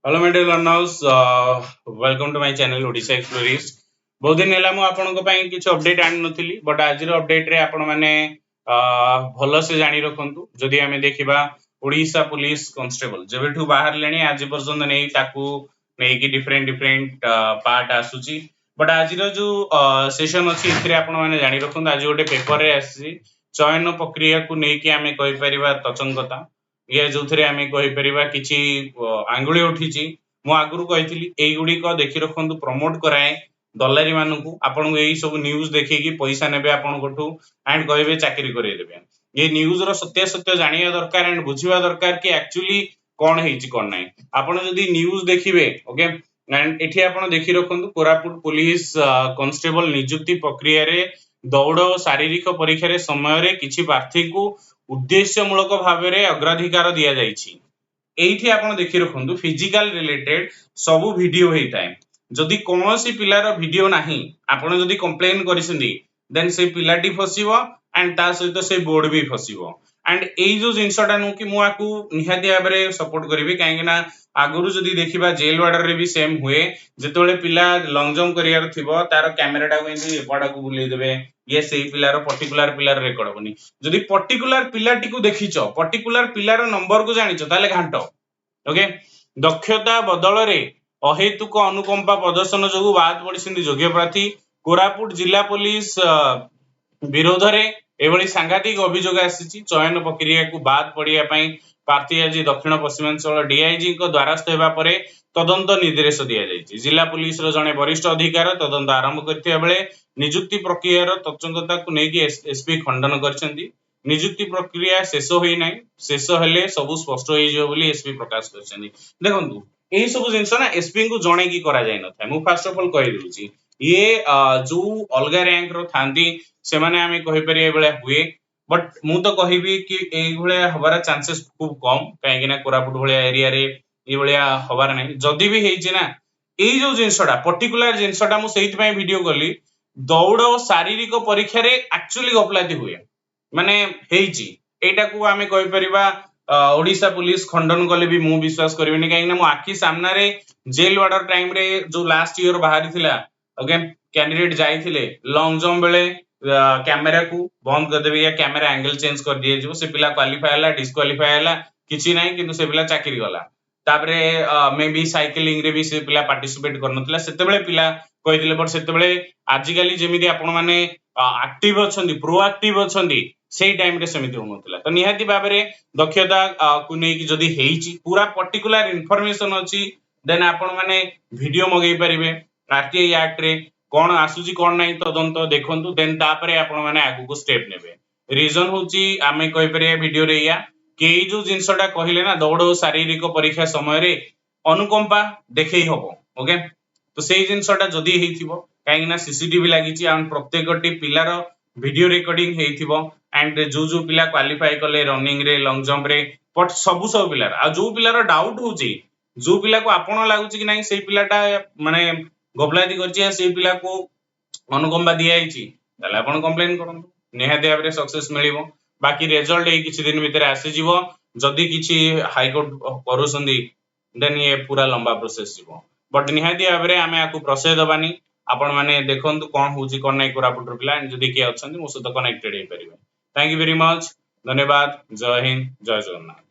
Hello my dear learners, welcome to my channel Odisha explorist. बहुत दिन है मुझे अपडेट आनी नथिली बट आज अपडेट रे आपण माने भल से जानी रखंतु। जदि आमे देखिबा ओडिशा पुलिस कांस्टेबल जेबेठू बाहर लेनी आज पर्यंत नहीं ताकू नहीं कि डिफरेंट डिफरेंट पार्ट आसुची। बट आज जो सेशन अछि इथरे आपण माने जानी रखंतु। आज गोटे पेपर रे आसी चयन प्रक्रिया को नहीं कि आमे कहि परिबा तचंगता ये जो थे आम कि आंगुली उठी मु आगु कही युड़िक देखी रखु प्रमोट कराए दलारी मानू आपन को यही सब न्यूज देखिए पैसा ने आपठू एंड कहे चाकरी करदेवे। ये न्यूज सत्य सत्य जाना दरकार एंड बुझा दरकार कि एक्चुअली कौन है कौन ना आपड़ जदि न्यूज देखिए ओके एंड एठी आपन देखी रखु कोरापुट पुलिस कांस्टेबल नियुक्ति प्रक्रिया रे दौड़ और शारीरिक परीक्षा समय रे किछि प्रार्थी को उद्देश्यमूलक भाव में अग्राधिकार दि जाइछि। एठी आपण देखि रखु फिजिकल रिलेटेड सबु वीडियो होता है। जदि कौन सी पिलार वीडियो नाही आपण जदि कंप्लेन करिसेंदी देन से पिलाटी फसिबो एंड ता सहित से बोर्ड भी फसिबो एंड एई जो जिंसटा नु कि मु आकू निहाती भाबरे सपोर्ट करिवि काहे ना आगुरु जदि देखिबा जेल वार्डर रे भी सेम हुए जेतोले पिला लॉन्ग जंप करियार थिबो तार कैमराटा को इनती एपाडा को बुले देबे ये सेही पिलार पर्टिकुलर पिलार रेकॉर्ड होनी। जदि पर्टिकुलर पिलाटी को देखिचो पर्टिकुलर पिलार नंबर को जानिचो ताले घांटो ओके। दक्षता बदल रे अहेतुक अनुकंपा प्रदर्शन जो बाद पड़िसिंदी योग्य प्रार्थी कोरापुट जिला पुलिस विरोध रे एभली सांघातिक अभियोग आसी चयन प्रक्रिया को बाद पड़िया प्रार्थी आज दक्षिण पश्चिमांचल डीआईजी द्वारस्थ होगा पर तदंत निर्देश दि जाइए। जिला पुलिस जड़े वरिष्ठ अधिकारी तदंत आरंभ करथिबा बेले नियुक्ति प्रक्रिया तचंगता को लेकिन एसपी खंडन करछंती। नियुक्ति प्रक्रिया शेष होई नै शेष हेले सब स्पष्ट होई जो बोली एसपी प्रकाश करछंती। देखंतु एही सब जिंस ना एसपी को जणे की करा जाय न था। मु फर्स्ट ऑफ ऑल कहि दूची ये जो अलगा रैंक रो थांती से माने आमे कहि परिए बेले हुए बट मु तो कहिबी कि एई भले हबार चांसेस खूब कम काहे ना कोरापुट भले एरिया रे ए भले हबार नै। जदी भी हेछि ना एई जो जिंसटा पर्टिकुलर जिंसटा मु सेहित पय वीडियो कली दौड़ और शारीरिक परीक्षा रे एक्चुअली गपलाती हुए माने हेछि एटा को आमे कहि परिबा ओडिशा पुलिस खंडन कले भी मु विश्वास करबिनी काहे ना मु आखी सामना रे जेल वार्डर टाइम रे जो लास्ट ईयर बाहरी थिला ओके कैंडिडेट जाइथिले लॉन्ग जंप बेले कैमरा को बंद कर देबे या कैमरा एंगल चेंज कर दिए जो से पिला क्वालीफाई हला डिस्क्वालीफाई हला किछि नै किंतु से पिला चाकरी गला। तापरे मे बी साइक्लिंग रे भी से पिला पार्टिसिपेट करनतला सेते बेले पिला कहिदिले बट सेते बेले आजिकली जेमिति आपण माने एक्टिव अछंदी प्रोएक्टिव अछंदी सेही टाइम रे समिति होनतला। तो निहाती बाबरे दक्षता को नै कि जदी हेछि पूरा पर्टिकुलर इंफॉर्मेशन अछि देन आपण माने वीडियो मगै परिबे आरटीआई एक्ट रे कौन आसुची कौन नहीं तदंत देखंतु देन तापरे आपण माने आगु को स्टेप नेबे। रीजन होची आमे कहि परिया वीडियो रे या के जो जिंसटा कहिले ना दौड़ शारीरिक परीक्षा समय रे अनुकंपा देखै हबो ओके। तो सेही जिंसटा जदी हेथिबो काहे ना सीसीटीवी लागिची एंड प्रत्येकटी पिलार वीडियो रिकॉर्डिंग हेथिबो एंड जो पिला क्वालीफाई कले रनिंग रे लॉन्ग जंप रे बट सब पिलार आ जो पिलार डाउट होची जो पिला को आपण लागुची कि नाही सेही पिलाटा माने गबलादी करची से पिला को अनुकंपा दिया आइची ताले आपण कंप्लेन करंतु निहाती भाबरे सक्सेस मिलिबो। बाकी रिजल्ट ए किछि दिन भीतर आसी जीवो जदी किछि हाई कोर्ट करूसंदी देन ये पूरा लंबा प्रोसेस जीवो बट निहाती भाबरे आमे आकु प्रोसेस दबानी आपण माने देखंतु कोन होची कोन नै कोरापुट पिला जदी के अछंती मो सहित कनेक्टेड हे परिबे। थैंक यू वेरी मच धन्यवाद। जय हिंद जय जगन्नाथ।